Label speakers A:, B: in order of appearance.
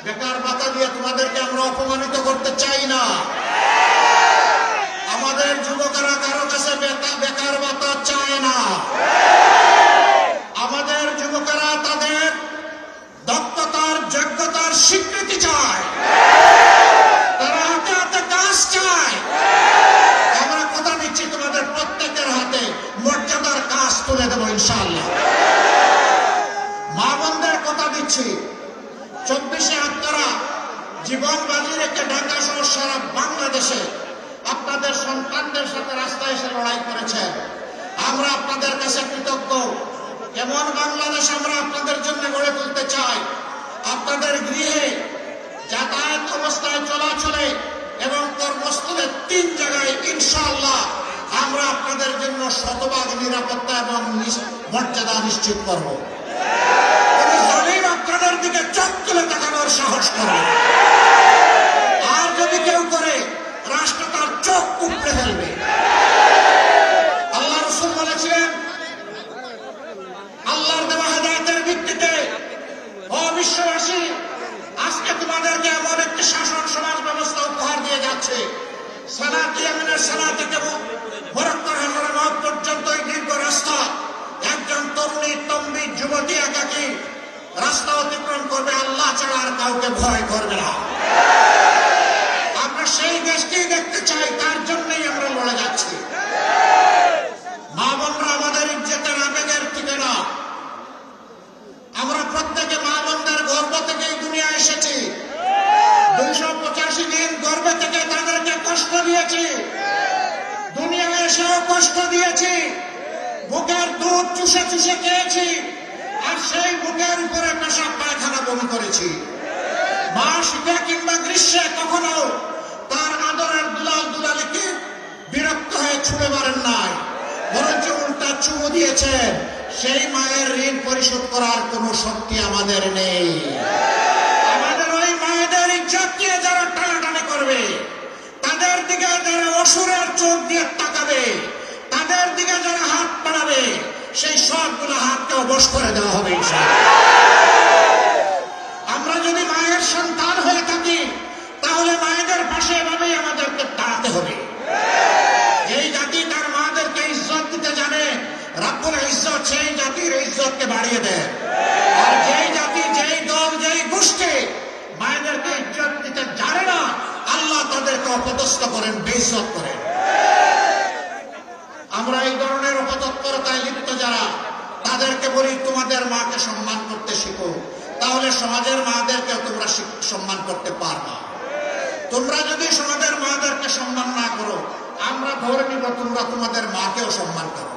A: বেকার ভাতা দিয়ে তোমাদেরকে আমরা অপমানিত করতে চাই না। আমাদের যুবকেরা কারো কাছে বেকার ভাতা চায় না। আমাদের যুবকেরা তাদের দক্ষতার যোগ্যতার স্বীকৃতি চায়, তারা হাতে হাতে কাজ চায়। আমরা কথা দিচ্ছি তোমাদের প্রত্যেকের হাতে মর্যাদার কাজ তুলে দেবো ইনশাআল্লাহ। মা বোনদের কথা দিচ্ছি, 24শে আপনারা জীবন বাজি রেখে ঢাকা সহ সারা বাংলাদেশে আপনাদের সন্তানদের সাথে রাস্তায় এসে লড়াই করেছেন। আমরা আপনাদের কাছে কৃতজ্ঞ। এমন বাংলাদেশ আমরা আপনাদের জন্য গড়ে তুলতে চাই। আপনাদের গৃহে, যাতায়াত অবস্থায়, চলাচলে এবং কর্মস্থলে 3 জায়গায় ইনশাআল্লাহ আমরা আপনাদের জন্য শতভাগ নিরাপত্তা এবং মর্যাদা নিশ্চিত করব। আপনাদের দিকে চোখ তুলে তাকানোর সাহস করবে, আর যদি কেউ করে রাষ্ট্র তার চোখ উপড়ে ফেলবে। আল্লাহ রাসূল বলেছিলেন, আল্লাহর দেওয়া হেদায়েতের ভিত্তিতে ও বিশ্ববাসী, আজকে তোমাদেরকে এমন একটি শাসন সমাজ ব্যবস্থা উপহার দিয়ে যাচ্ছে, সালাত ইয়ামিনের সালাত থেকে মুরাক্কার হাজারের মাঠ পর্যন্ত এই দীর্ঘ রাস্তা একজন তরুণী তম্বি যুবতী একাকী রাস্তা অতিক্রম করবে, আল্লাহ ছাড়া আর কাউকে ভয় করবে না। আমরা সেই দেশকেই দেখতে চাই, তার জন্যই আমরা লড়ে যাচ্ছি। মা বোনরা আমাদের ইজ্জতের আবেগের ঠিকানা। আমরা প্রত্যেকে মা বোনদের গর্ভ থেকে এই দুনিয়া এসেছি। 285 দিন গর্ভে থেকে তাদেরকে কষ্ট দিয়েছি, দুনিয়ায় এসেও কষ্ট দিয়েছি, বুকের দুধ চুষে চুষে খেয়েছি, আর সেই বুকের উপরে পেশাব পায়খানা বমি করেছি। মা শীতে কিংবা গ্রীষ্মে কখনো তার আদরের দুলাল দুলালিকে বিরক্ত হয়ে ছুড়ে মারেন নাই, বরঞ্চ উল্টা চুমু দিয়েছেন। সেই মায়ের ঋণ পরিশোধ করার কোন শক্তি আমাদের নেই। আমাদের ওই মায়েদের ইজ্জত নিয়ে যারা টানাটানি করবে, তাদের দিকে যারা অসুরের চোখ দিয়ে তাকাবে, তাদের দিকে যারা হাত বাড়াবে, সেই সবগুলো হাতকে অবশ করে দেওয়া হবে ইনশাআল্লাহ। আমরা যদি মায়ের সন্তান হয়ে থাকি, তাহলে মায়েদের পাশে এভাবেই আমাদেরকে দাঁড়াতে হবে। এই জাতি তার মাদেরকে ইজ্জত দিতে জানে, রাব্বুল ইজ্জত সেই জাতির ইজ্জতকে বাড়িয়ে দেয়। আর যেই জাতি, যেই দল, যেই গোষ্ঠী মায়েদেরকে ইজ্জত দিতে জানে না, আল্লাহ তাদেরকে অপদস্থ করেন, বেইজ্জত করেন। আমরা এই ধরনের অপতৎপরতায় লিপ্ত যারা, তাদেরকে বলি তোমাদের মাকে সম্মান করতে শিখো, তাহলে সমাজের মাদেরকেও তোমরা সম্মান করতে পারবা। তোমরা যদি সমাজের মাদেরকে সম্মান না করো, আমরা ধরে নিব তোমরা তোমাদের মাকেও সম্মান করো।